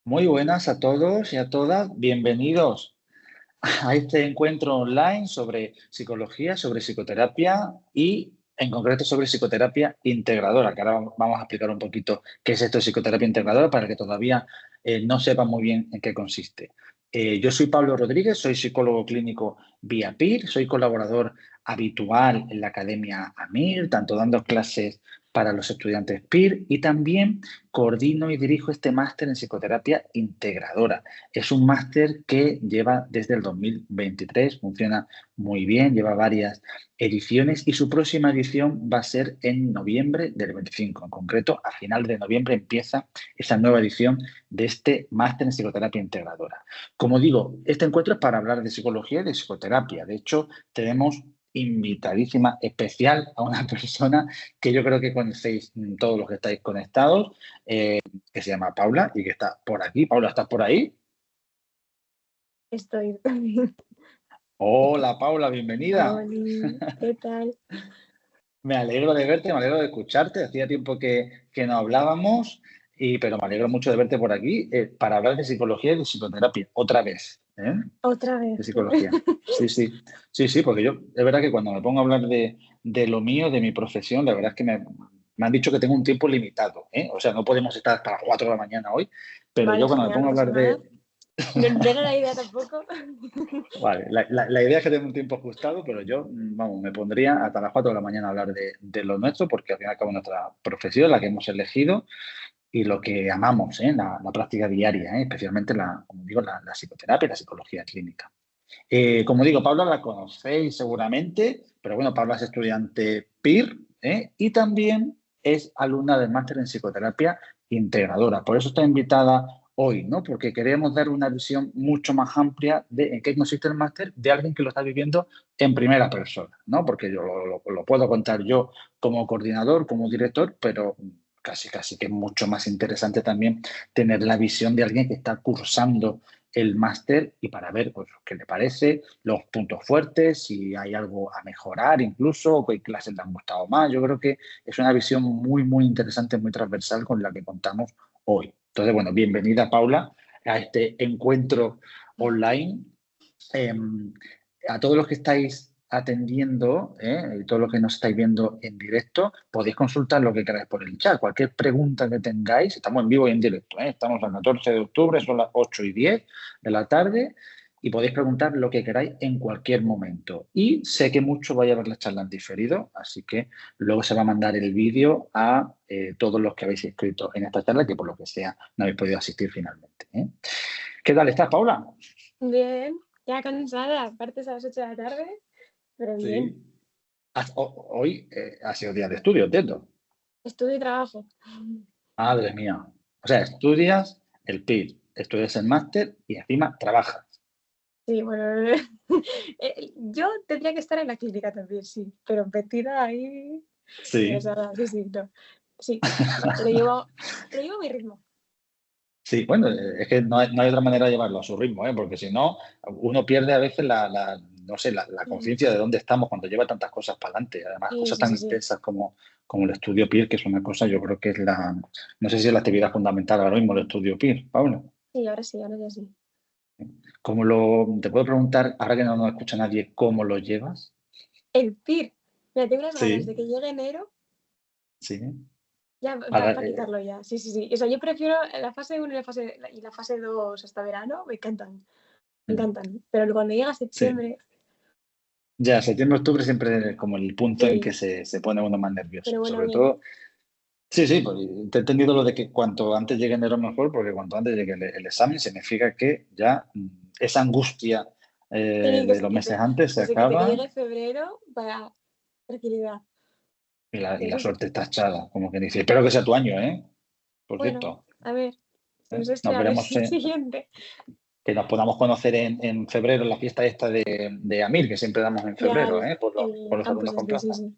Muy buenas a todos y a todas. Bienvenidos a este encuentro online sobre psicología, sobre psicoterapia y en concreto sobre psicoterapia integradora, que ahora vamos a explicar un poquito qué es esto de psicoterapia integradora para que todavía no sepan muy bien en qué consiste. Yo soy Pablo Rodríguez, soy psicólogo clínico vía PIR, soy colaborador habitual en la Academia AMIR, tanto dando clases para los estudiantes PIR y también coordino y dirijo este máster en psicoterapia integradora. Es un máster que lleva desde el 2023, funciona muy bien, lleva varias ediciones y su próxima edición va a ser en noviembre del 25. En concreto, a final de noviembre empieza esa nueva edición de este máster en psicoterapia integradora. Como digo, este encuentro es para hablar de psicología y de psicoterapia. De hecho, tenemos invitadísima especial a una persona que yo creo que conocéis todos los que estáis conectados, que se llama Paula y que está por aquí. Paula, ¿estás por ahí? Estoy. Hola Paula, bienvenida. Oli, ¿qué tal? Me alegro de verte, me alegro de escucharte. Hacía tiempo que no hablábamos, pero me alegro mucho de verte por aquí para hablar de psicología y de psicoterapia, otra vez, ¿eh? Otra De vez. psicología. Sí, sí, sí, sí, porque yo, es verdad que cuando me pongo a hablar de lo mío, de mi profesión, la verdad es que me han dicho que tengo un tiempo limitado, ¿eh? O sea, no podemos estar hasta las 4 de la mañana hoy, pero yo Vale, cuando me genial, pongo no a pasa hablar nada. de... No era la idea tampoco. Vale, la idea es que tenga un tiempo ajustado, pero yo, vamos, me pondría hasta las 4 de la mañana a hablar de lo nuestro, porque al fin y al cabo es nuestra profesión, la que hemos elegido y lo que amamos, ¿eh? La práctica diaria, ¿eh? Especialmente, como digo, la psicoterapia y la psicología clínica. Como digo, Paula la conocéis seguramente, pero bueno, Paula es estudiante PIR, ¿eh? Y también es alumna del máster en psicoterapia integradora. Por eso está invitada hoy, ¿no? Porque queremos dar una visión mucho más amplia de en qué consiste el máster de alguien que lo está viviendo en primera persona, ¿no? Porque yo lo puedo contar yo como coordinador, como director, pero casi que es mucho más interesante también tener la visión de alguien que está cursando el máster y para ver pues, qué le parece, los puntos fuertes, si hay algo a mejorar incluso, o qué clases le han gustado más. Yo creo que es una visión muy interesante, muy transversal con la que contamos hoy. Entonces, bueno, bienvenida Paula a este encuentro online. Eh, a todos los que estáis atendiendo, y todos los que nos estáis viendo en directo, podéis consultar lo que queráis por el chat. Cualquier pregunta que tengáis, estamos en vivo y en directo, estamos el 14 de octubre, son las 8:10 de la tarde, y podéis preguntar lo que queráis en cualquier momento. Y sé que mucho vais a ver la charla en diferido, así que luego se va a mandar el vídeo a todos los que habéis inscrito en esta charla, que por lo que sea no habéis podido asistir finalmente. ¿Qué tal estás, Paula? Bien, ya cansada, aparte es a las 8 de la tarde, pero bien. Sí. Hoy ha sido día de estudio, entiendo. Estudio y trabajo. Madre mía. O sea, estudias el PIR, estudias el máster y encima trabajas. Sí, bueno, yo tendría que estar en la clínica también, sí, pero metida ahí, Sí, ingresada, sí, sí, no. Sí, pero llevo mi ritmo. sí. Bueno, es que no hay otra manera de llevarlo a su ritmo, ¿eh? Porque si no, uno pierde a veces no sé, la Ujú. conciencia de dónde estamos cuando lleva tantas cosas para adelante. Además, Sí, cosas sí, tan sí, sí. intensas como el estudio PIR, que es una cosa, yo creo que es no sé si es la actividad fundamental ahora mismo el estudio PIR, Pablo. Sí, ahora ya sí. Te puedo preguntar, ahora que no nos escucha nadie, ¿cómo lo llevas? El PIR. Mira, tengo unas ganas Sí, de que llegue enero sí. ya Ahora, para quitarlo ya. Sí, sí, sí. O sea, yo prefiero la fase 1 y la fase 2 hasta verano, me encantan, me encantan. Pero cuando llega sí. septiembre, Ya, septiembre, octubre siempre es como el punto en que sí. se pone uno más nervioso. Pero bueno, Sobre bien. todo, sí, sí, pues, te he entendido lo de que cuanto antes llegue enero mejor, porque cuanto antes llegue el examen significa que ya esa angustia Sí, de los meses antes se que se quite, que acaba llegue febrero para tranquilidad. y la Eso sí. suerte está echada, como que dice. Espero que sea tu año, ¿eh? Por Bueno, cierto, a ver, si no se nos estrella, a ver veremos si el siguiente. que nos podamos conocer en febrero en la fiesta esta de Amir, que siempre damos en Ya febrero, por el los campus alumnos con este, sí, plaza. sí.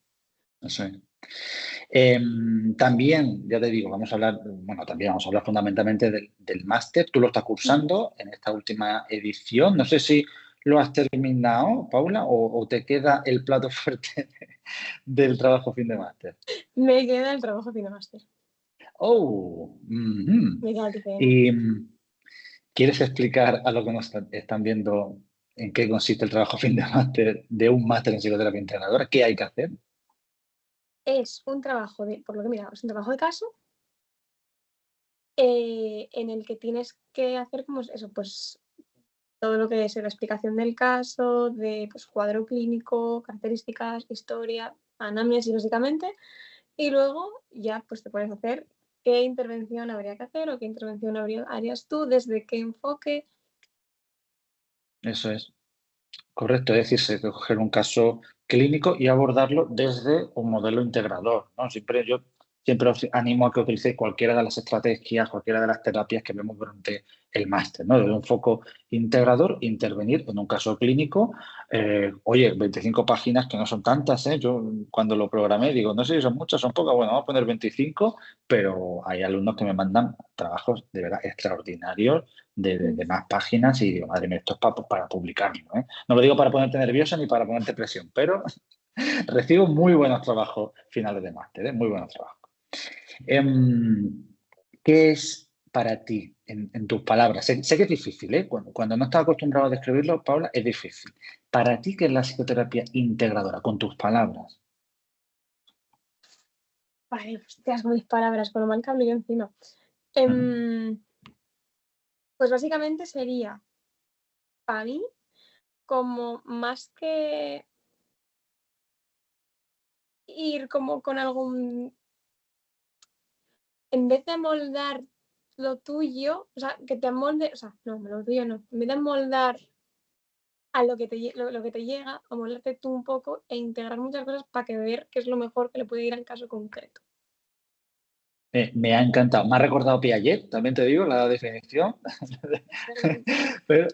Eso es. También, ya te digo, también vamos a hablar fundamentalmente del máster. Tú lo estás Ujú. cursando en esta última edición. No sé si lo has terminado, Paula, o te queda el plato fuerte del trabajo fin de máster. Me queda el trabajo final máster. Oh, ujú. Me queda el TFM. Y, ¿Quieres explicar a lo que nos están viendo en qué consiste el trabajo fin de máster de un máster en psicoterapia integradora? ¿Qué hay que hacer? Es un trabajo por lo que mira, es un trabajo de caso en el que tienes que hacer como eso, pues todo lo que es la explicación del caso, de pues, cuadro clínico, características, historia, anamnesis básicamente, y luego ya pues te puedes hacer qué intervención habría que hacer o qué intervención harías tú, desde qué enfoque. Eso es. Correcto, es decir, se hay que coger un caso clínico y abordarlo desde un modelo integrador, ¿no? Yo siempre os animo a que utilicéis cualquiera de las estrategias, cualquiera de las terapias que vemos durante el máster, ¿no? Desde un foco integrador, intervenir en un caso clínico. Oye, 25 páginas que no son tantas, ¿eh? Yo cuando lo programé digo, no sé si son muchas, son pocas, bueno, vamos a poner 25, pero hay alumnos que me mandan trabajos de verdad extraordinarios de más páginas y digo, madre mía, esto es para publicarlo, ¿eh? No lo digo para ponerte nervioso ni para ponerte presión, pero recibo muy buenos trabajos finales de máster, ¿eh? Muy buenos trabajos. Em, ¿Qué es para ti, en tus palabras? Sé que es difícil, ¿eh? Cuando no estás acostumbrado a describirlo, Paula, es difícil. Para ti, ¿qué es la psicoterapia integradora? Con tus palabras. Vale, hostias, con mis palabras, con lo mal que hablo yo encima. Ujú. Pues básicamente sería, para mí, como más que ir como con algún, en vez de moldar lo tuyo, o sea, que te molde, o sea, no, lo tuyo no, en vez de moldar a lo que te llega, a moldarte tú un poco e integrar muchas cosas para que ver qué es lo mejor que le puede ir al caso concreto. Me ha encantado. Me ha recordado Piaget, también te digo, la definición. Pero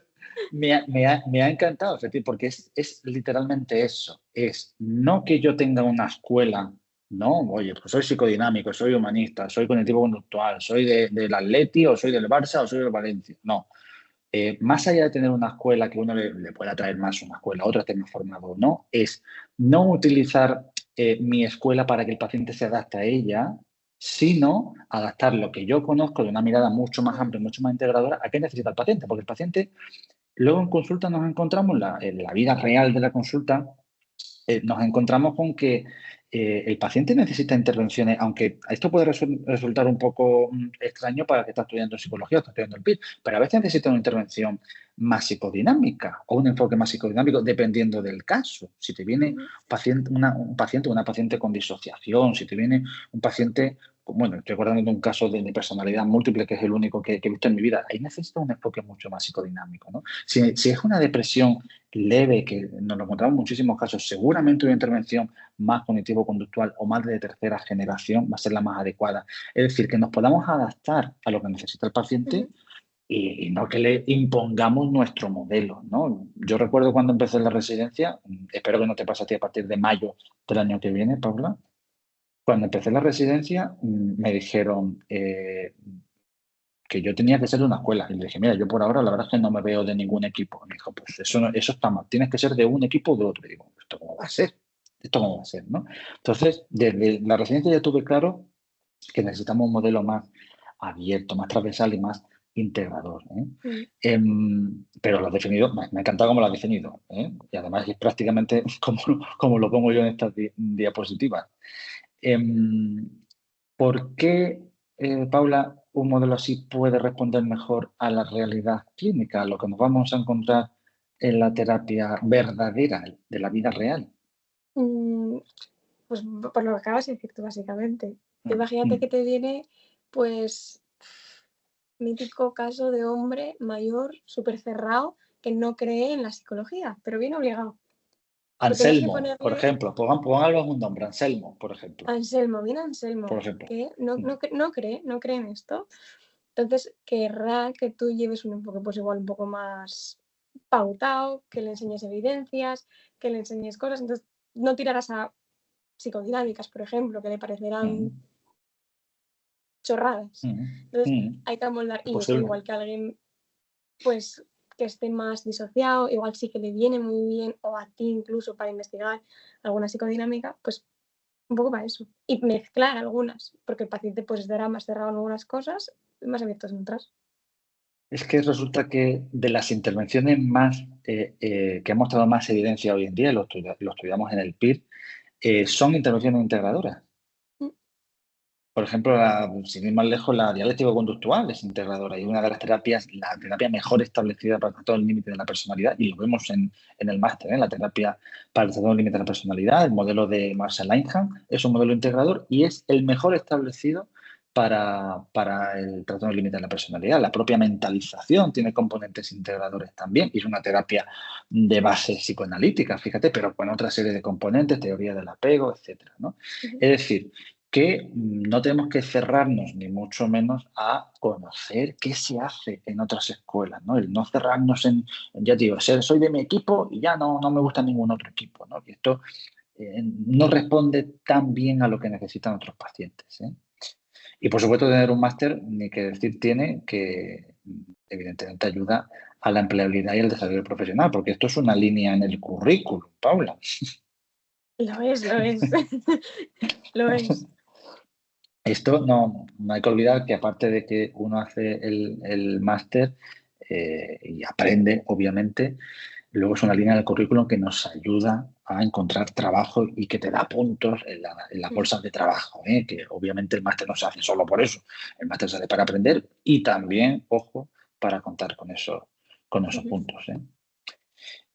me ha encantado, efectivamente, porque es literalmente eso. Es no que yo tenga una escuela, no, oye, pues soy psicodinámico, soy humanista, soy cognitivo-conductual, soy del Atleti o soy del Barça o soy del Valencia. No. Más allá de tener una escuela que uno le pueda traer más una escuela, otra esté más formado o no, es no utilizar mi escuela para que el paciente se adapte a ella, sino adaptar lo que yo conozco de una mirada mucho más amplia, mucho más integradora, a qué necesita el paciente. Porque el paciente, luego en consulta nos encontramos, en la vida real de la consulta, nos encontramos con que el paciente necesita intervenciones, aunque esto puede resultar un poco extraño para el que está estudiando psicología o está estudiando el PIR, pero a veces necesita una intervención más psicodinámica o un enfoque más psicodinámico dependiendo del caso. Si te viene una paciente con disociación, si te viene un paciente, bueno, estoy acordando de un caso de personalidad múltiple que es el único que he visto en mi vida, ahí necesita un enfoque mucho más psicodinámico, ¿no? Si es una depresión leve, que nos lo encontramos en muchísimos casos, seguramente una intervención más cognitivo-conductual o más de tercera generación va a ser la más adecuada. Es decir, que nos podamos adaptar a lo que necesita el paciente y no que le impongamos nuestro modelo, ¿no? Yo recuerdo cuando empecé la residencia, espero que no te pase a ti a partir de mayo del año que viene, Paula. Cuando empecé la residencia, me dijeron que yo tenía que ser de una escuela. Y le dije, mira, yo por ahora la verdad es que no me veo de ningún equipo. Y me dijo, pues eso está mal, tienes que ser de un equipo o de otro. Y digo, ¿esto cómo va a ser? ¿Esto cómo va a ser? ¿No? Entonces, desde la residencia ya tuve claro que necesitamos un modelo más abierto, más transversal y más integrador, ¿eh? Pero lo has definido, me ha encantado cómo lo has definido, ¿eh? Y además es prácticamente como lo pongo yo en estas diapositivas. Em, ¿Por qué, Paula, un modelo así puede responder mejor a la realidad clínica, a lo que nos vamos a encontrar en la terapia verdadera de la vida real? Mm, Pues por lo que acabas de decir tú, básicamente. Mm, Imagínate mm. que te viene, pues, mítico caso de hombre mayor, súper cerrado, que no cree en la psicología, pero viene obligado. Que tengas que Anselmo, por ponerle ejemplo, póngalo en un nombre, Anselmo, por ejemplo, Anselmo, viene Anselmo, que Mm, no cree en esto. Entonces, querrá que tú lleves un enfoque, pues igual un poco más pautado, que le enseñes evidencias, que le enseñes cosas. Entonces, no tirarás a psicodinámicas, por ejemplo, que le parecerán mm, chorradas. mm, Entonces, mm. hay que amoldar, Es y eso posible. igual que alguien, pues, que esté más disociado, igual sí que le viene muy bien, o a ti incluso para investigar alguna psicodinámica, pues un poco para eso. Y mezclar algunas, porque el paciente pues estará más cerrado en algunas cosas y más abierto en otras. Es que resulta que de las intervenciones más que han mostrado más evidencia hoy en día, lo estudiamos en el PIR, son intervenciones integradoras. Mm, Por ejemplo, sin ir más lejos, la dialéctico-conductual es integradora y una de las terapias, la terapia mejor establecida para todo el límite de la personalidad, y lo vemos en el máster, la terapia para todo el límite de la personalidad, el modelo de Marshall Linehan, es un modelo integrador y es el mejor establecido para el trastorno del límite de la personalidad. La propia mentalización tiene componentes integradores también y es una terapia de base psicoanalítica, fíjate, pero con otra serie de componentes, teoría del apego, etcétera, ¿no? ujú. Es decir, que no tenemos que cerrarnos ni mucho menos a conocer qué se hace en otras escuelas, ¿no? El no cerrarnos ya te digo, soy de mi equipo y ya no me gusta ningún otro equipo, ¿no? Y esto no responde tan bien a lo que necesitan otros pacientes, ¿eh? Y por supuesto tener un máster, ni que decir tiene, que evidentemente ayuda a la empleabilidad y el desarrollo profesional, porque esto es una línea en el currículum, Paula. Lo es, lo es. Lo es. Esto no hay que olvidar que aparte de que uno hace el máster y aprende, obviamente, luego es una línea del currículum que nos ayuda a encontrar trabajo y que te da puntos en las Mm, bolsas de trabajo, ¿eh? Que obviamente el máster no se hace solo por eso. El máster se hace para aprender y también, ojo, para contar con esos ujú. puntos, ¿eh?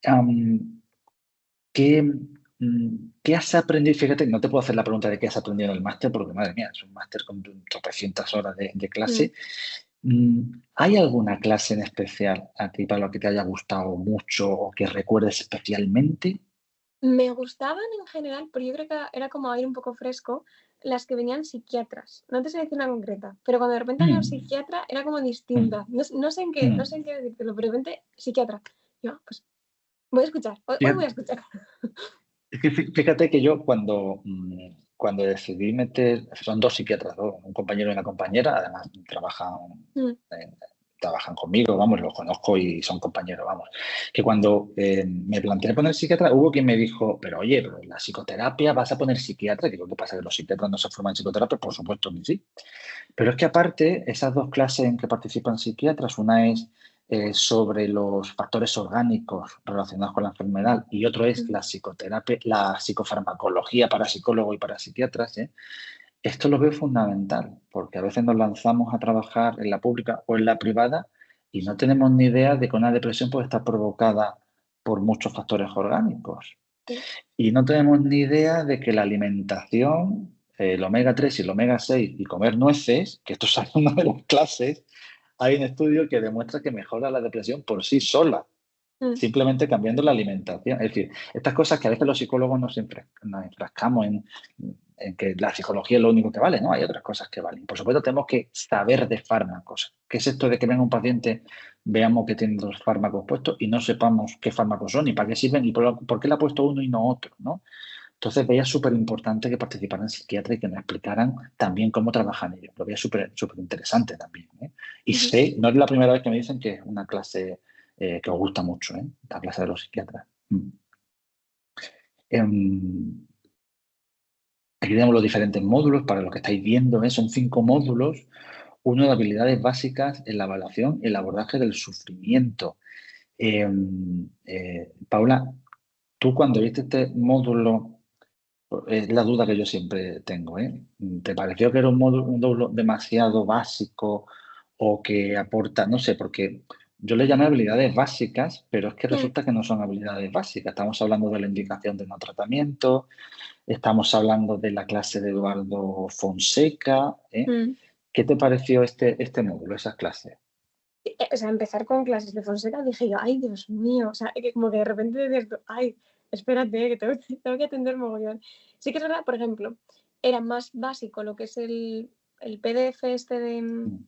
Am, ¿Qué, qué has aprendido? Fíjate, no te puedo hacer la pregunta de qué has aprendido en el máster, porque madre mía, es un máster con tropecientas horas de Mm. clase. ¿Hay alguna clase en especial a ti para lo que te haya gustado mucho o que recuerdes especialmente? Me gustaban en general, pero yo creo que era como aire un poco fresco, las que venían psiquiatras. No te sé decir una concreta, pero cuando de repente había un Mm, psiquiatra era como mm, distinta. No sé en qué, no mm. sé en qué decírtelo, pero de repente psiquiatra. Yo, pues voy a escuchar, hoy voy a Fíjate, escuchar. es que fíjate que yo cuando decidí meter, son dos psiquiatras, un compañero y una compañera, además Mm, eh, trabajan conmigo, vamos, los conozco y son compañeros, vamos. Que cuando me planteé poner psiquiatra, hubo quien me dijo, pero oye, pero la psicoterapia, ¿vas a poner psiquiatra? Digo, ¿qué pasa? ¿Que los psiquiatras no se forman en psicoterapia? Por supuesto que sí. Pero es que aparte, esas dos clases en que participan psiquiatras, una es sobre los factores orgánicos relacionados con la enfermedad y otro es ujú, la psicoterapia, la psicofarmacología para psicólogos y para psiquiatras, ¿eh? Esto lo veo fundamental, porque a veces nos lanzamos a trabajar en la pública o en la privada y no tenemos ni idea de que una depresión puede estar provocada por muchos factores orgánicos. sí, Y no tenemos ni idea de que la alimentación, el omega 3 y el omega 6 y comer nueces, que esto es una de las clases, hay un estudio que demuestra que mejora la depresión por sí sola, mm, simplemente cambiando la alimentación. Es decir, estas cosas que a veces los psicólogos nos enfrascamos en que la psicología es lo único que vale, ¿no? Hay otras cosas que valen. Por supuesto, tenemos que saber de fármacos. ¿Qué es esto de que venga un paciente, veamos que tiene dos fármacos puestos y no sepamos qué fármacos son y para qué sirven y por qué le ha puesto uno y no otro, ¿no? Entonces veía súper importante que participaran psiquiatras y que me explicaran también cómo trabajan ellos. Lo veía súper interesante también, ¿eh? Y ujú. sé, no es la primera vez que me dicen que es una clase que os gusta mucho, ¿eh? La clase de los psiquiatras. Em, Aquí tenemos los diferentes módulos, para lo que estáis viendo, ¿eh? Son 5 módulos. Uno de habilidades básicas en la evaluación y el abordaje del sufrimiento. Paula, tú cuando viste este módulo, es la duda que yo siempre tengo, ¿eh? ¿Te pareció que era un módulo demasiado básico o que aporta, no sé, porque yo le llamé habilidades básicas, pero es que Mm, resulta que no son habilidades básicas. Estamos hablando de la indicación de no tratamiento, estamos hablando de la clase de Eduardo Fonseca, ¿eh? mm. ¿Qué te pareció este módulo, esas clases? O sea, empezar con clases de Fonseca dije yo, ay, Dios mío, o sea, que como que de repente dices tú, ay, espérate, que tengo que atender mogollón. Sí que es verdad, por ejemplo, era más básico lo que es el PDF este de, Mm,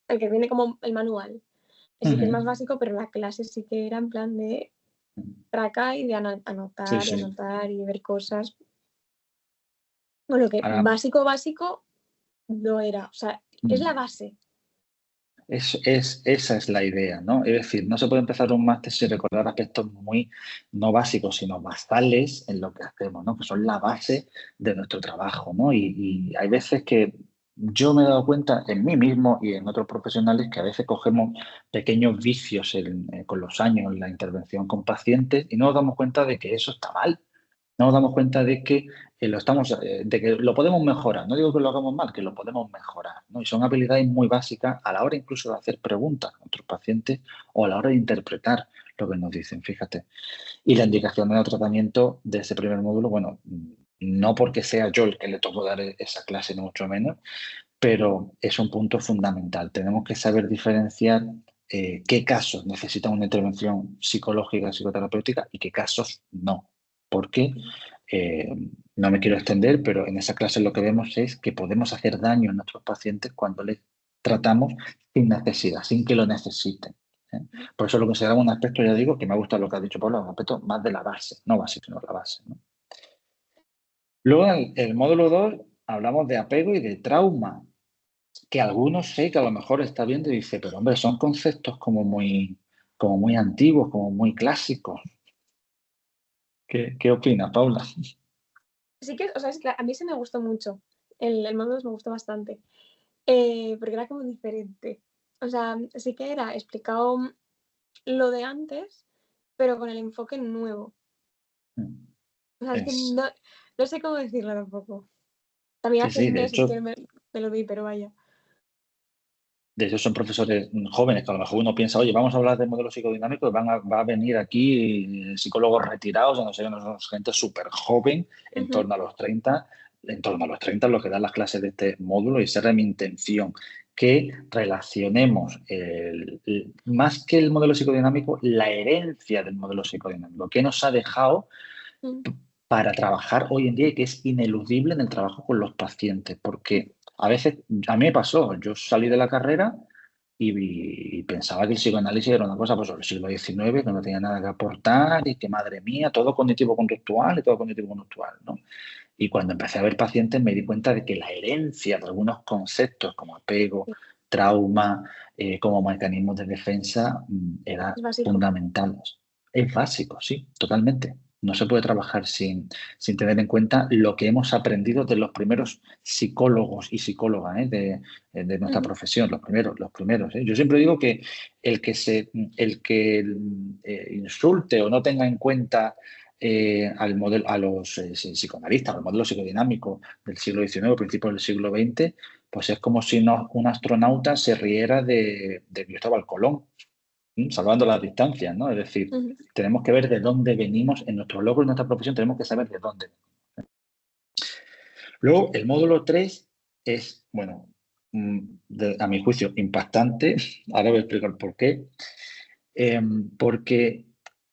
el que viene como el manual. Ese sí que es más ujú, básico, pero la clase sí que era en plan de mm. traca y de Sí, anotar y sí. anotar y ver cosas. Bueno, que Ahora, básico, básico no era, o sea, es la mm, base. esa es la idea, ¿no? Es decir, no se puede empezar un máster sin recordar aspectos muy, no básicos, sino basales en lo que hacemos, ¿no? Que son la base de nuestro trabajo, ¿no? Y hay veces que yo me he dado cuenta en mí mismo y en otros profesionales que a veces cogemos pequeños vicios con los años en la intervención con pacientes y no nos damos cuenta de que eso está mal. No nos damos cuenta de que de que lo podemos mejorar. No digo que lo hagamos mal, que lo podemos mejorar, ¿no? Y son habilidades muy básicas a la hora incluso de hacer preguntas a nuestros pacientes o a la hora de interpretar lo que nos dicen, fíjate. Y la indicación de tratamiento de ese primer módulo, bueno, no porque sea yo el que le tocó dar esa clase, ni mucho menos, pero es un punto fundamental. Tenemos que saber diferenciar qué casos necesitan una intervención psicológica, psicoterapéutica y qué casos no. Porque eh, no me quiero extender, pero en esa clase lo que vemos es que podemos hacer daño a nuestros pacientes cuando les tratamos sin necesidad, sin que lo necesiten. ¿Eh? Por eso lo consideramos un aspecto, ya digo, que me gusta lo que ha dicho Pablo, un aspecto más de la base, no básico, sino la base, ¿no? Luego, en el módulo 2 hablamos de apego y de trauma, que algunos sé que a lo mejor está viendo y dice, pero hombre, son conceptos como muy antiguos, como muy clásicos. ¿Qué opinas, Paula? Sí que, o sea, es que a mí se me gustó mucho. El módulo me gustó bastante. Porque era como diferente. O sea, sí que era explicado lo de antes, pero con el enfoque nuevo. O sea, es que Es, no sé cómo decirlo tampoco. También sí, hace sí, meses que me lo vi, pero vaya. de hecho son profesores jóvenes que a lo mejor uno piensa, oye, vamos a hablar de modelos psicodinámicos, va a venir aquí psicólogos retirados, no sé, no son gente súper joven, en torno a los 30, en torno a los 30 lo que dan las clases de este módulo y esa era mi intención, que relacionemos más que el modelo psicodinámico, la herencia del modelo psicodinámico, que nos ha dejado para trabajar hoy en día y que es ineludible en el trabajo con los pacientes, porque a veces, a mí me pasó, yo salí de la carrera y pensaba que el psicoanálisis era una cosa pues, del siglo XIX, que no tenía nada que aportar y que, madre mía, todo cognitivo-conductual y todo cognitivo-conductual, ¿no? Y cuando empecé a ver pacientes me di cuenta de que la herencia de algunos conceptos como apego, trauma, como mecanismos de defensa, era Es básico. fundamental. Es básico, sí, totalmente. No se puede trabajar sin tener en cuenta lo que hemos aprendido de los primeros psicólogos y psicólogas de nuestra profesión, los primeros. ¿Eh? Yo siempre digo que el que insulte o no tenga en cuenta al modelo, a los psicoanalistas, al modelo psicodinámico del siglo XIX, principios del siglo XX, pues es como si un astronauta se riera de Cristóbal Colón, salvando las distancias, ¿no? Es decir, tenemos que ver de dónde venimos, en nuestros logros, en nuestra profesión, tenemos que saber de dónde venimos. Luego, el módulo 3 es, bueno, a mi juicio, impactante. Ahora voy a explicar por qué. Porque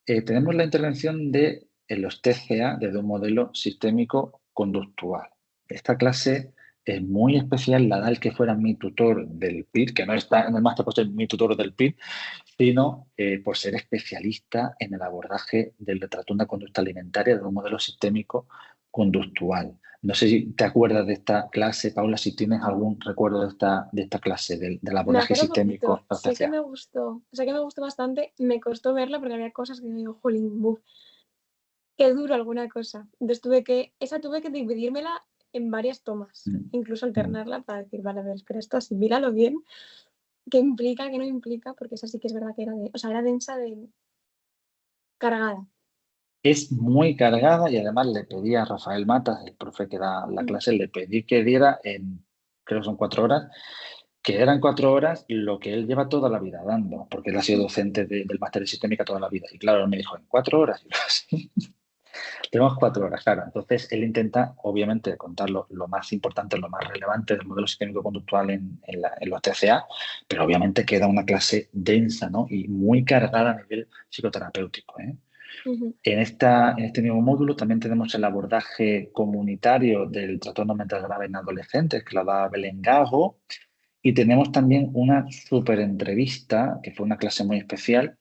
tenemos la intervención de los TCA desde un modelo sistémico conductual. Esta clase es muy especial, la da el que fuera mi tutor del PIR, que no está en el máster por ser mi tutor del PIR, sino por ser especialista en el abordaje del retrato de una conducta alimentaria de un modelo sistémico conductual. No sé si te acuerdas de esta clase, Paula, si tienes algún recuerdo de esta clase, del Me abordaje acuerdo sistémico poquito. de los TCA. Sé que me gustó bastante. Me costó verla porque había cosas que me digo, jolín, buf, qué duro alguna cosa. Entonces tuve que dividírmela en varias tomas, Mm, incluso mm. alternarla para decir, vale, a ver, espera, esto asimílalo bien, qué implica, qué no implica, porque esa sí que es verdad que era densa de cargada. Es muy cargada y además le pedí a Rafael Matas, el profe que da la Mm, clase, le pedí que diera creo que son 4 horas, que eran 4 horas lo que él lleva toda la vida dando, porque él ha sido mm, docente del máster de sistémica toda la vida. Y claro, él me dijo, ¿en 4 horas? Y yo, sí, tenemos 4 horas, claro. Entonces él intenta, obviamente, contar lo más importante, lo más relevante del modelo sistémico conductual en los TCA, pero obviamente queda una clase densa, ¿no? Y muy cargada a nivel psicoterapéutico, ¿eh? ujú. En este mismo módulo también tenemos el abordaje comunitario del trastorno mental grave en adolescentes, que la da Belén Gago, y tenemos también una súper entrevista, que fue una clase muy especial,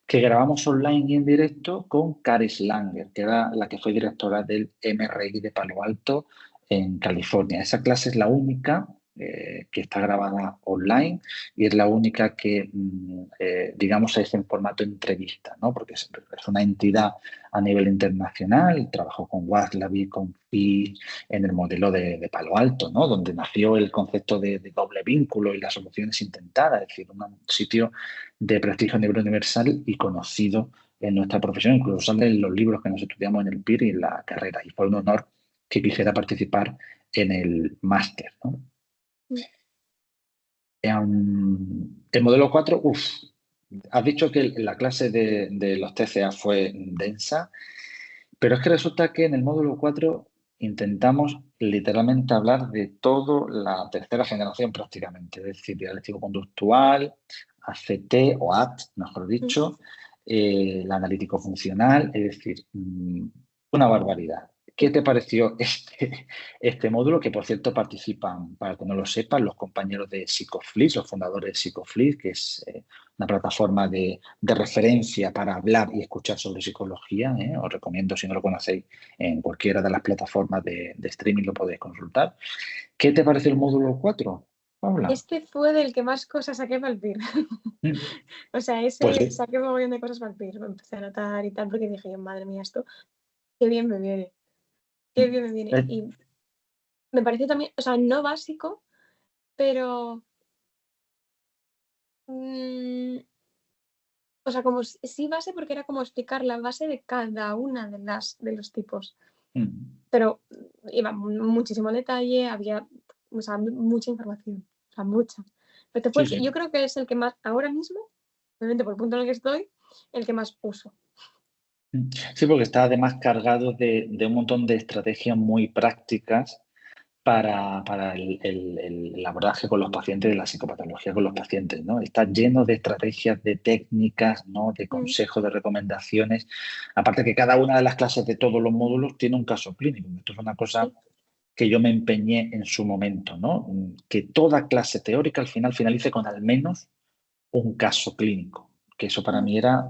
que grabamos online y en directo con Caris Langer, que era la que fue directora del MRI de Palo Alto en California. Esa clase es la única que está grabada online y es la única que, digamos, es en formato entrevista, ¿no? Porque es una entidad a nivel internacional, trabajó con Waslaby, con Pi, en el modelo de Palo Alto, ¿no? Donde nació el concepto de doble vínculo y las soluciones intentadas, es decir, un sitio de prestigio a nivel universal y conocido en nuestra profesión, incluso sale en los libros que nos estudiamos en el PIR y en la carrera, y fue un honor que quisiera participar en el máster, ¿no? Mm. El modelo 4, has dicho que la clase de los TCA fue densa, pero es que resulta que en el módulo 4 intentamos literalmente hablar de toda la tercera generación prácticamente, es decir, dialéctico conductual, ACT o ACT, mejor Mm. dicho, el analítico funcional, es decir, una barbaridad. ¿Qué te pareció este módulo? Que por cierto participan, para que no lo sepan, los compañeros de Psicoflix, los fundadores de Psicoflix, que es una plataforma de referencia para hablar y escuchar sobre psicología. Os recomiendo, si no lo conocéis, en cualquiera de las plataformas de streaming lo podéis consultar. ¿Qué te pareció el módulo 4, Paula? Este fue del que más cosas saqué para el PIR. Mm, O sea, Pues ese sí. saqué un montón de cosas para el PIR. Me empecé a notar y tal, porque dije yo, madre mía, esto, qué bien me viene. Qué bien me viene. Eh, Y me pareció también, o sea, no básico, pero o sea, como sí base, porque era como explicar la base de cada una de los tipos. mm, Pero iba muchísimo detalle, había, o sea, mucha información, o sea, mucha. Pero sí, después, yo sí. creo que es el que más, ahora mismo, obviamente por el punto en el que estoy, el que más uso. Sí, porque está además cargado de un montón de estrategias muy prácticas para el abordaje con los pacientes, de la psicopatología con los pacientes, ¿no? Está lleno de estrategias, de técnicas, ¿no? De Mm. consejos, de recomendaciones. Aparte que cada una de las clases de todos los módulos tiene un caso clínico. Esto es una cosa Sí. que yo me empeñé en su momento, ¿no? Que toda clase teórica al final finalice con al menos un caso clínico. Que eso para Mm. mí era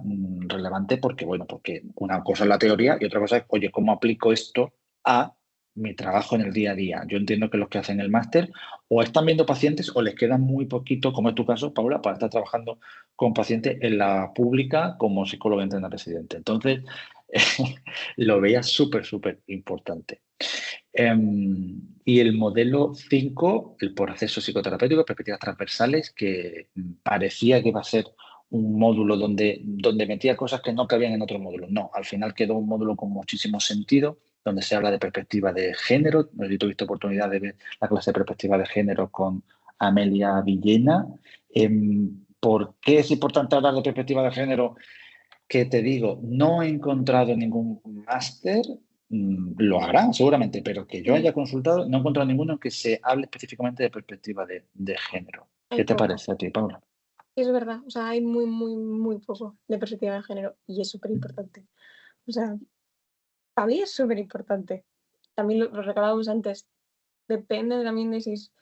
relevante porque, bueno, porque una cosa es la teoría y otra cosa es, oye, ¿cómo aplico esto a mi trabajo en el día a día? Yo entiendo que los que hacen el máster o están viendo pacientes o les queda muy poquito, como es tu caso, Paula, para estar trabajando con pacientes en la pública como psicólogo en residente. Entonces, lo veía súper, súper importante. Y el modelo 5, el proceso psicoterapéutico, perspectivas transversales, que parecía que iba a ser un módulo donde metía cosas que no cabían en otros módulos. No, al final quedó un módulo con muchísimo sentido, donde se habla de perspectiva de género. No sé si tuviste oportunidad de ver la clase de perspectiva de género con Amelia Villena. ¿Por qué es importante hablar de perspectiva de género? Que te digo, no he encontrado ningún máster, lo harán seguramente, pero que yo Mm. haya consultado, no he encontrado ninguno que se hable específicamente de perspectiva de género. Hay ¿Qué te poco. parece a ti, Paula? Y es verdad, o sea, hay muy, muy, muy poco de perspectiva de género y es súper importante. O sea, para mí es súper importante. También lo recordamos antes, depende también de si es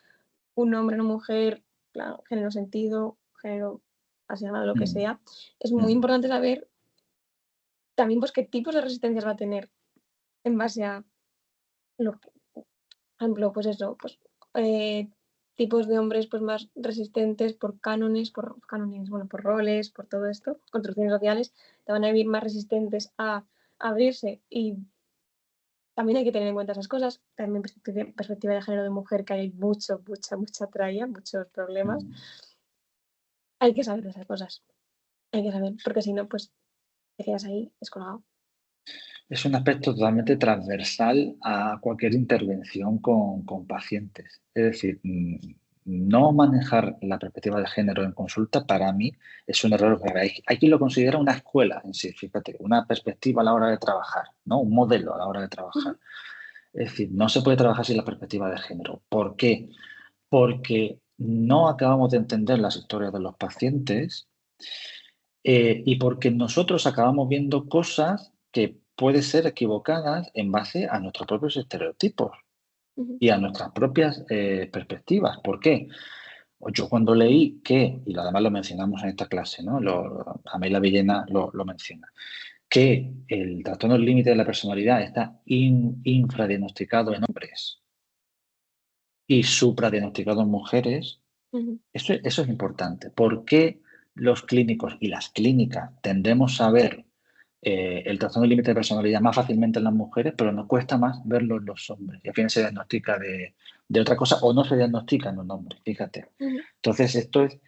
un hombre o una mujer, claro, género sentido, género asignado, lo que Mm, sea. Es muy mm, importante saber también pues qué tipos de resistencias va a tener en base a lo que, por ejemplo, pues eso, pues eh, tipos de hombres pues más resistentes por cánones, bueno, por roles, por todo esto, construcciones sociales, te van a vivir más resistentes a abrirse y también hay que tener en cuenta esas cosas. También perspectiva de género de mujer, que hay mucha tralla, muchos problemas. mm. Hay que saber esas cosas. Hay que saber, porque si no, pues te quedas ahí descolgado. Es un aspecto totalmente transversal a cualquier intervención con pacientes. Es decir, no manejar la perspectiva de género en consulta para mí es un error grave. Hay quien lo considera una escuela en sí, fíjate, una perspectiva a la hora de trabajar, ¿no? Un modelo a la hora de trabajar. Ujú. Es decir, no se puede trabajar sin la perspectiva de género. ¿Por qué? Porque no acabamos de entender las historias de los pacientes y porque nosotros acabamos viendo cosas que pueden ser equivocadas en base a nuestros propios estereotipos Ujú. y a nuestras propias perspectivas. ¿Por qué? Yo cuando leí que, y además lo mencionamos en esta clase, ¿no? Amelia Villena lo menciona, que el trastorno límite de la personalidad está infradiagnosticado en hombres y supradiagnosticado en mujeres. Ujú. Eso es importante. ¿Por qué los clínicos y las clínicas tendemos a ver el trastorno límite de personalidad más fácilmente en las mujeres, pero nos cuesta más verlo en los hombres? Y al final se diagnostica de otra cosa o no se diagnostica en un hombre, fíjate. Ujú. Entonces, esto es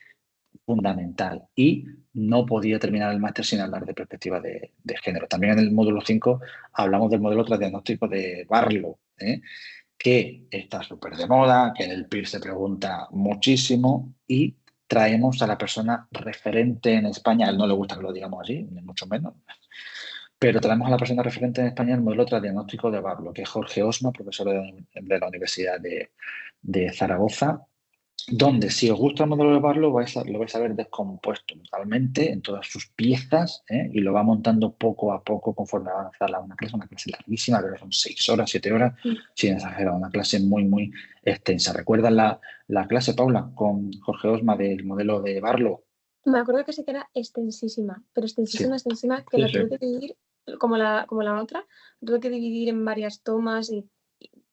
fundamental y no podía terminar el máster sin hablar de perspectiva de género. También en el módulo 5 hablamos del modelo transdiagnóstico de Barlow, que está súper de moda, que en el PIR se pregunta muchísimo y traemos a la persona referente en España. A él no le gusta que lo digamos así, ni mucho menos, pero traemos a la persona referente en España el modelo transdiagnóstico de Barlow, que es Jorge Osma, profesor de la Universidad de Zaragoza, donde si os gusta el modelo de Barlow lo vais a ver descompuesto totalmente en todas sus piezas, y lo va montando poco a poco conforme avanza una clase larguísima, creo que son 6 horas, 7 horas, Mm. sin exagerar, una clase muy, muy extensa. ¿Recuerdas la clase, Paula, con Jorge Osma del modelo de Barlow? Me acuerdo que sí que era extensísima, pero Sí, extensísima, extensima, que sí, la sí. tuve que dividir, como la otra, la tuve que dividir en varias tomas y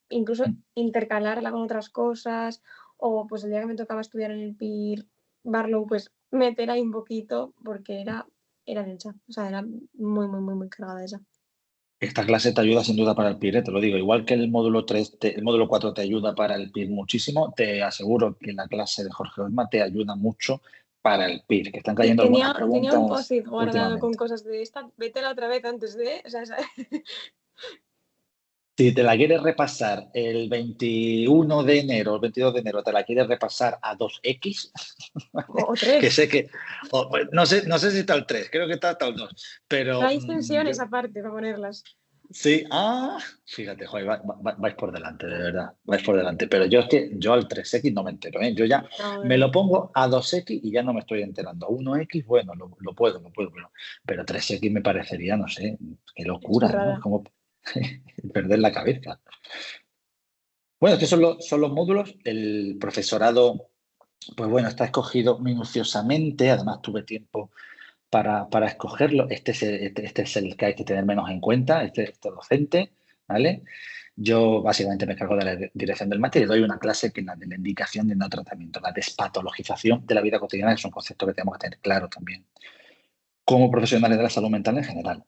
incluso intercalarla con otras cosas, o pues el día que me tocaba estudiar en el PIR Barlow, pues meter ahí un poquito, porque era densa, o sea, era muy, muy, muy, muy cargada esa. Esta clase te ayuda sin duda para el PIR, te lo digo. Igual que el módulo 3, el módulo 4 te ayuda para el PIR muchísimo, te aseguro que la clase de Jorge Osma te ayuda mucho para el PIR, que están cayendo algunas Tenía un preguntas post-it guardado con últimamente. cosas de esta, vete la otra vez antes de, o sea, Si te la quieres repasar el 21 de enero, el 22 de enero, te la quieres repasar a 2x, ¿vale? o Que tres. sé que, pues, no sé si está el 3, creo que está hasta el 2, pero Hay extensiones aparte para ponerlas. sí, fíjate, joder, vais por delante, de verdad, vais por delante. Pero yo es que yo al 3x no me entero, ¿eh? Yo ya No, me no. lo pongo a 2x y ya no me estoy enterando. A 1x, bueno, lo puedo, pero 3x me parecería, no sé, qué locura, ¿no? Es Chorrada. como perder la cabeza. Bueno, estos son los módulos. El profesorado, pues bueno, está escogido minuciosamente. Además, tuve tiempo para escogerlo. Este es el que hay que tener menos en cuenta, este docente, ¿vale? Yo básicamente me encargo de la dirección del máster y doy una clase que es la de la indicación de no tratamiento, la despatologización de la vida cotidiana, que es un concepto que tenemos que tener claro también como profesionales de la salud mental en general.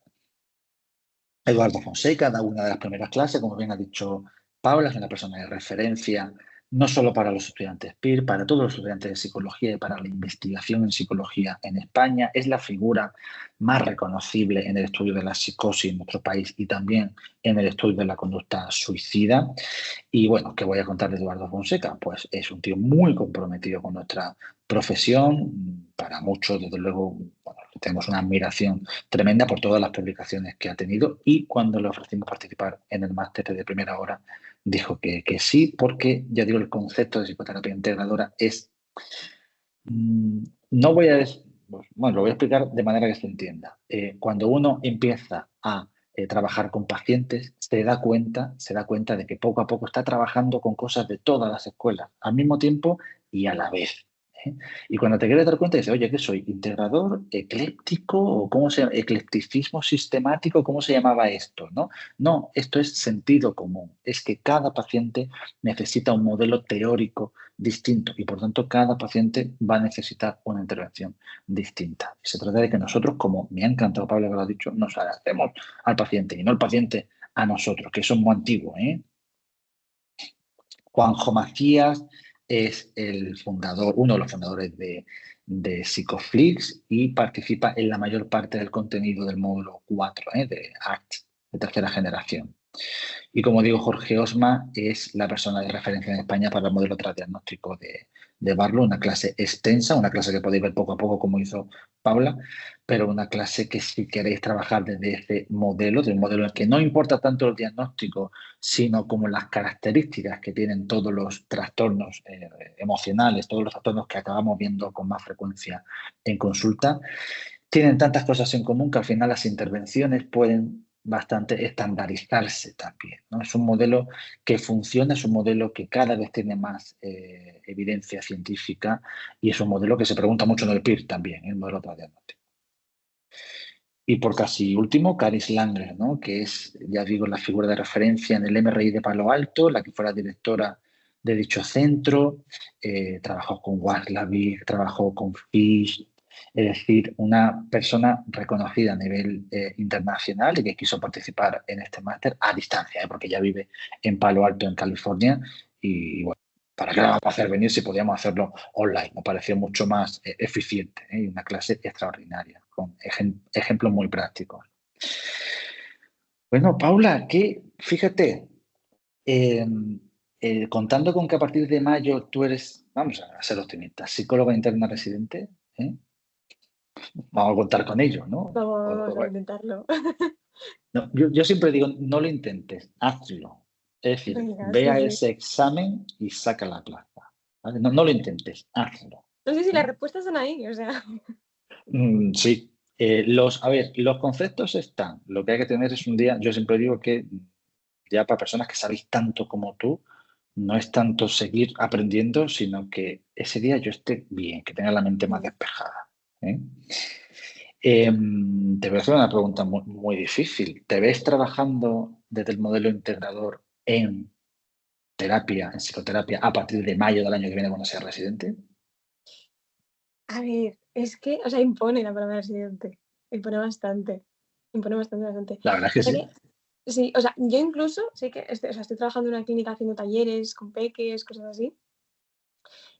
Eduardo Fonseca da una de las primeras clases, como bien ha dicho Paula, es una persona de referencia no solo para los estudiantes PIR, para todos los estudiantes de psicología y para la investigación en psicología en España. Es la figura más reconocible en el estudio de la psicosis en nuestro país y también en el estudio de la conducta suicida. Y bueno, ¿qué voy a contar de Eduardo Fonseca? Pues es un tío muy comprometido con nuestra profesión. Para muchos, desde luego, bueno, tenemos una admiración tremenda por todas las publicaciones que ha tenido y cuando le ofrecimos participar en el máster de primera hora, dijo que sí, porque ya digo, el concepto de psicoterapia integradora es, no voy a decir, bueno, lo voy a explicar de manera que se entienda. Cuando uno empieza a trabajar con pacientes, se da cuenta de que poco a poco está trabajando con cosas de todas las escuelas al mismo tiempo y a la vez. ¿eh? Y cuando te quieres dar cuenta, dices, oye, ¿qué soy? ¿Integrador? ¿Ecléptico? ¿O cómo se llama? ¿Eclecticismo sistemático? ¿Cómo se llamaba esto? ¿No? No, esto es sentido común. Es que cada paciente necesita un modelo teórico distinto y por tanto cada paciente va a necesitar una intervención distinta. Se trata de que nosotros, como me ha encantado Pablo que lo ha dicho, nos adaptemos al paciente y no el paciente a nosotros, que eso es muy antiguo. Juanjo Macías es uno de los fundadores de Psicoflix y participa en la mayor parte del contenido del módulo 4, de ACT, de tercera generación. Y como digo, Jorge Osma es la persona de referencia en España para el modelo transdiagnóstico de Barlow, una clase extensa, una clase que podéis ver poco a poco como hizo Paula, pero una clase que si queréis trabajar desde ese modelo, de un modelo en el que no importa tanto el diagnóstico, sino como las características que tienen todos los trastornos emocionales, todos los trastornos que acabamos viendo con más frecuencia en consulta, tienen tantas cosas en común que al final las intervenciones pueden bastante estandarizarse también, ¿no? Es un modelo que funciona, es un modelo que cada vez tiene más evidencia científica y es un modelo que se pregunta mucho en el PIR también, el modelo diagnóstico. Y por casi último, Caris Langer, ¿no? Que es, ya digo, la figura de referencia en el MRI de Palo Alto, la que fue la directora de dicho centro, trabajó con Waslavic, trabajó con Fish, es decir, una persona reconocida a nivel internacional y que quiso participar en este máster a distancia, porque ella vive en Palo Alto, en California, y bueno, ¿para qué la vamos a hacer venir si podíamos hacerlo online? Me pareció mucho más eficiente, y una clase extraordinaria, con ejemplos muy prácticos. Bueno, Paula, que fíjate, eh, contando con que a partir de mayo tú eres, vamos a ser optimistas, psicóloga interna residente, ¿eh? Vamos a contar con ello, ¿no? Vamos a intentarlo. No, yo siempre digo, no lo intentes, hazlo. Es decir, Venga, ve sí, a sí. ese examen y saca la plaza. ¿Vale? No, no lo intentes, hazlo. No sé si las ¿Eh? respuestas son ahí, o sea. Sí. A ver, los conceptos están. Lo que hay que tener es un día, yo siempre digo que ya para personas que sabéis tanto como tú, no es tanto seguir aprendiendo, sino que ese día yo esté bien, que tenga la mente más despejada. ¿Eh? Te voy a hacer una pregunta muy difícil. ¿Te ves trabajando desde el modelo integrador en terapia, en psicoterapia, a partir de mayo del año que viene cuando seas residente? A ver, es que, o sea, impone la palabra residente. Impone bastante. Impone bastante, bastante. La verdad es que Pasa sí. que, sí, o sea, yo incluso sé que o sea, estoy trabajando en una clínica haciendo talleres con peques, cosas así.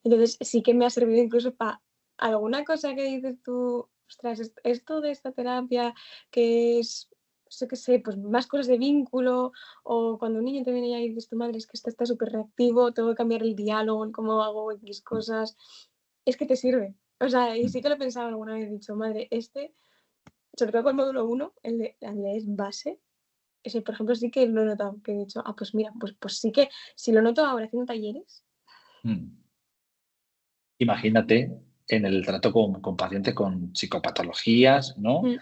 Entonces, sí que me ha servido incluso para alguna cosa que dices tú, ostras, esto de esta terapia que es, sé que sé, pues más cosas de vínculo, o cuando un niño te viene y dices, tu madre, es que está súper reactivo, tengo que cambiar el diálogo, en cómo hago X cosas, es que te sirve. O sea, y sí que lo he pensado alguna vez, he dicho, madre, sobre todo con el módulo 1, el de es base, ese, por ejemplo, sí que lo he notado, que he dicho, pues mira, pues sí que, si lo noto ahora haciendo talleres. Mm. Imagínate en el trato con pacientes con psicopatologías, ¿no? Mm,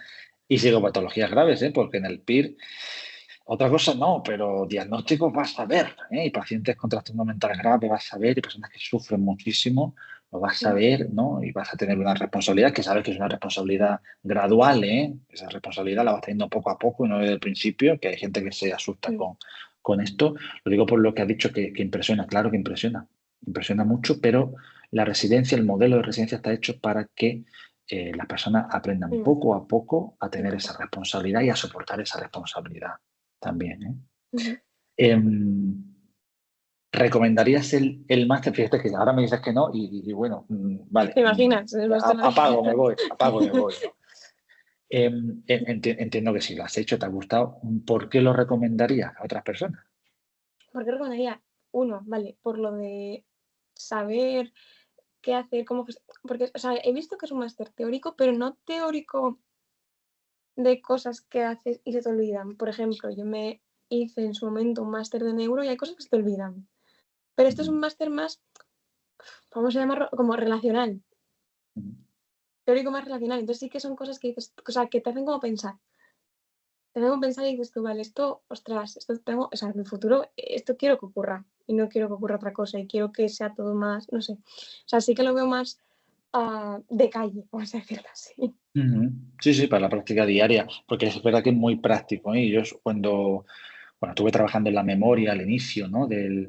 Y psicopatologías graves, ¿eh? Porque en el PIR, otra cosa no, pero diagnósticos vas a ver, ¿eh? Y pacientes con trastorno mental grave vas a ver, y personas que sufren muchísimo, lo vas a mm, ver, ¿no? Y vas a tener una responsabilidad que sabes que es una responsabilidad gradual, ¿eh? Esa responsabilidad la vas teniendo poco a poco y no desde el principio, que hay gente que se asusta mm, con esto. Lo digo por lo que has dicho que impresiona, claro que impresiona, impresiona mucho, pero la residencia, el modelo de residencia está hecho para que las personas aprendan mm, poco a poco a tener poco a esa poco. responsabilidad y a soportar esa responsabilidad también. ¿Eh? Ujú. ¿Recomendarías el máster? Fíjate que ahora me dices que no y bueno, vale, ¿Te imaginas? Es bastante apago, me voy. ¿No? Entiendo que si lo has hecho, te ha gustado, ¿por qué lo recomendarías a otras personas? ¿Por qué recomendaría? Uno, vale, por lo de saber qué hacer, porque, o sea, he visto que es un máster teórico, pero no teórico de cosas que haces y se te olvidan. Por ejemplo, yo me hice en su momento un máster de neuro y hay cosas que se te olvidan. Pero esto es un máster más, vamos a llamarlo como relacional, teórico más relacional. Entonces sí que son cosas que dices, o sea, que te hacen como pensar. Te hacen como pensar y dices tú, vale, esto, ostras, esto tengo, o sea, en el futuro esto quiero que ocurra y no quiero que ocurra otra cosa y quiero que sea todo más, no sé. O sea, sí que lo veo más de calle, vamos a decirlo así. Ujú. Sí, sí, para la práctica diaria, porque es verdad que es muy práctico, ¿eh? Y yo cuando estuve trabajando en la memoria al inicio, ¿no? del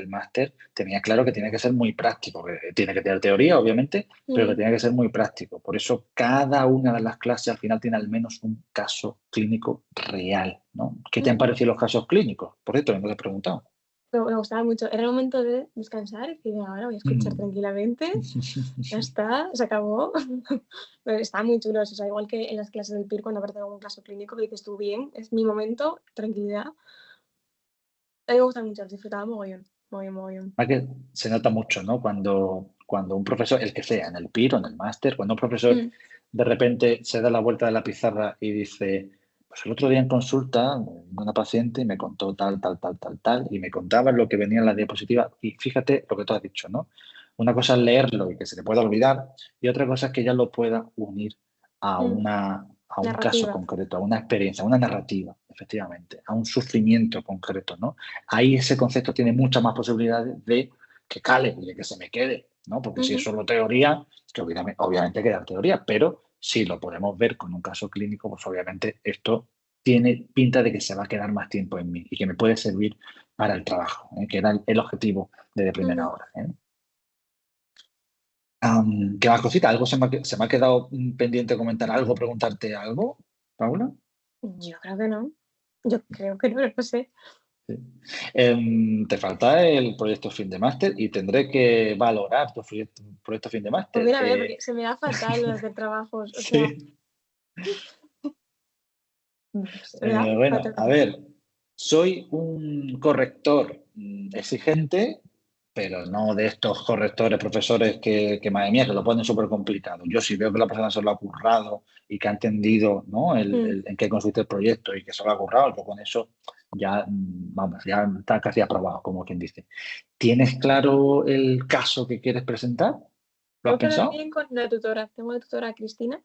máster, tenía claro que tiene que ser muy práctico, que tiene que tener teoría, obviamente, pero que Mm, tiene que ser muy práctico. Por eso cada una de las clases al final tiene al menos un caso clínico real, ¿no? ¿Qué te han mm. parecido los casos clínicos? Por cierto, no te he preguntado. Me gustaba mucho. Era el momento de descansar y decir, ahora voy a escuchar Mm. tranquilamente, ya está, se acabó. Pero está muy chulo, o sea, igual que en las clases del PIR cuando aparece algún caso clínico que dices tú, bien, es mi momento, tranquilidad. A mí me gusta mucho, disfrutaba mogollón, mogollón, mogollón. Es que se nota mucho, ¿no? Cuando un profesor, el que sea, en el PIR o en el máster, cuando un profesor Mm, de repente se da la vuelta de la pizarra y dice, pues el otro día en consulta, una paciente me contó tal, tal, tal, tal, tal, y me contaba lo que venía en la diapositiva. Y fíjate lo que tú has dicho, ¿no? Una cosa es leerlo y que se te pueda olvidar, y otra cosa es que ya lo pueda unir a mm. a un caso Narrativa. concreto, a una experiencia, a una narrativa, efectivamente, a un sufrimiento concreto, ¿no? Ahí ese concepto tiene muchas más posibilidades de que cale y de que se me quede, ¿no? Porque si es Ujú. solo teoría, que obviamente queda teoría, pero si lo podemos ver con un caso clínico, pues obviamente esto tiene pinta de que se va a quedar más tiempo en mí y que me puede servir para el trabajo, que era el objetivo desde primera hora. ¿Qué más cosita? ¿Algo se me ha quedado pendiente comentar algo, preguntarte algo, Paula? Yo creo que no. Yo creo que no, no lo sé. Sí. Te falta el proyecto fin de máster y tendré que valorar tu proyecto fin de Pues máster. mira, porque se me da fatal lo de hacer trabajos. O sea, Sí. se me da Bueno, fatal. a ver, soy un corrector exigente, pero no de estos correctores, profesores que madre mía, que lo ponen súper complicado. Yo si veo que la persona se lo ha currado y que ha entendido, ¿no? En qué consiste el proyecto y que se lo ha currado, yo con eso ya, vamos, ya está casi aprobado, como quien dice. ¿Tienes claro el caso que quieres presentar? ¿Lo has Tengo que hablar pensado? bien con la tutora. Tengo la tutora Cristina.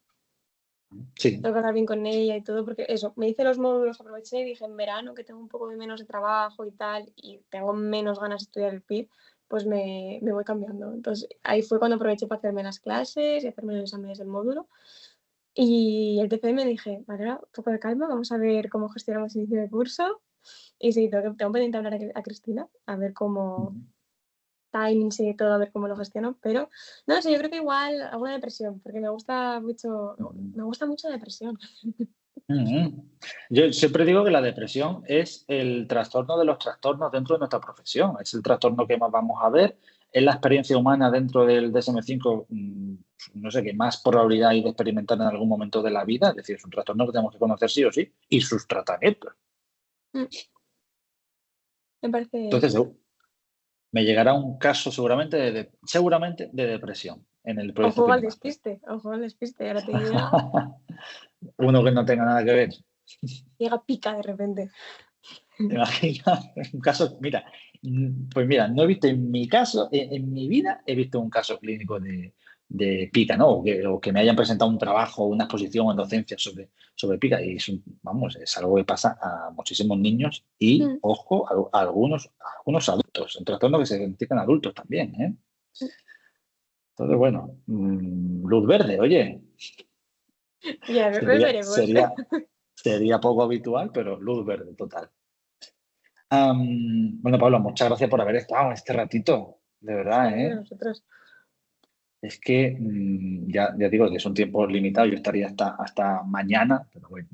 Sí. Tengo que hablar bien con ella y todo, porque eso, me hice los módulos, aproveché y dije en verano que tengo un poco de menos de trabajo y tal, y tengo menos ganas de estudiar el PIB, pues me voy cambiando. Entonces ahí fue cuando aproveché para hacerme las clases y hacerme los exámenes del módulo. Y el TP me dije, vale, ahora, un poco de calma, vamos a ver cómo gestionamos el inicio de curso. Y sí, tengo pendiente hablar a Cristina, a ver cómo timings y todo, a ver cómo lo gestiono. Pero no sé, yo creo que igual alguna depresión, porque me gusta mucho la depresión. Ujú. Yo siempre digo que la depresión es el trastorno de los trastornos dentro de nuestra profesión. Es el trastorno que más vamos a ver. Es la experiencia humana dentro del DSM-5, no sé qué, más probabilidad hay de experimentar en algún momento de la vida. Es decir, es un trastorno que tenemos que conocer sí o sí. Y sus tratamientos. Mm, Me parece. Entonces, me llegará un caso seguramente de depresión en el O proyecto juego fin al de máster. despiste, o juego al despiste. Ahora te llega, Uno que no tenga nada que ver. llega pica de repente. ¿Te imaginas? Un caso, mira, pues mira, no he visto en mi caso, en mi vida, he visto un caso clínico de pica, ¿no? O que me hayan presentado un trabajo o una exposición en docencia sobre pica. Y vamos, es algo que pasa a muchísimos niños y, Mm, ojo, a algunos adultos, en trastornos que se identifican adultos también, ¿eh? mm. Entonces, bueno, luz verde, oye, Ya, sería, veremos. sería, sería poco habitual, pero luz verde, total. Bueno, Pablo, muchas gracias por haber estado este ratito, de verdad, Nada, ¿eh? nosotros. Es que ya digo que son tiempos limitados, yo estaría hasta mañana, pero bueno,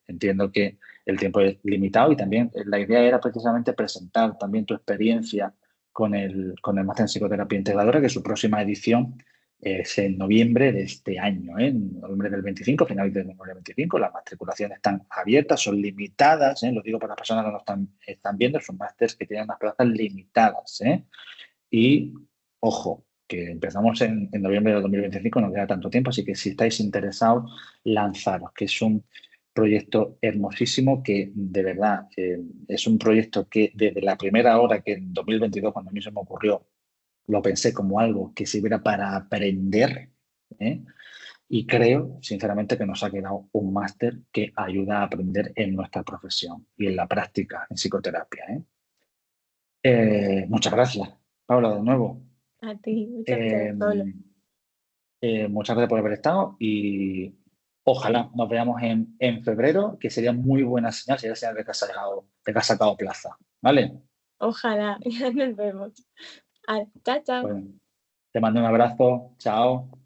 entiendo que el tiempo es limitado y también la idea era precisamente presentar también tu experiencia con el máster en psicoterapia integradora, que su próxima edición es en noviembre de este año, ¿eh? En noviembre del 25, finales de noviembre del 25. Las matriculaciones están abiertas, son limitadas, ¿eh? Lo digo para las personas que nos están viendo, son másteres que tienen unas plazas limitadas, ¿eh? Y ojo, que empezamos en noviembre de 2025, no queda tanto tiempo, así que si estáis interesados, lanzaros, que es un proyecto hermosísimo que de verdad es un proyecto que desde la primera hora que en 2022, cuando a mí se me ocurrió, lo pensé como algo que sirviera para aprender, ¿eh? Y creo, sinceramente, que nos ha quedado un máster que ayuda a aprender en nuestra profesión y en la práctica en psicoterapia, ¿eh? Muchas gracias, Paula, de nuevo. A ti, muchas Eh, gracias, Pablo. muchas gracias por haber estado y ojalá nos veamos en febrero, que sería muy buena señal de que has sacado plaza. ¿Vale? Ojalá, ya nos vemos. Chao, chao. Bueno, te mando un abrazo. Chao.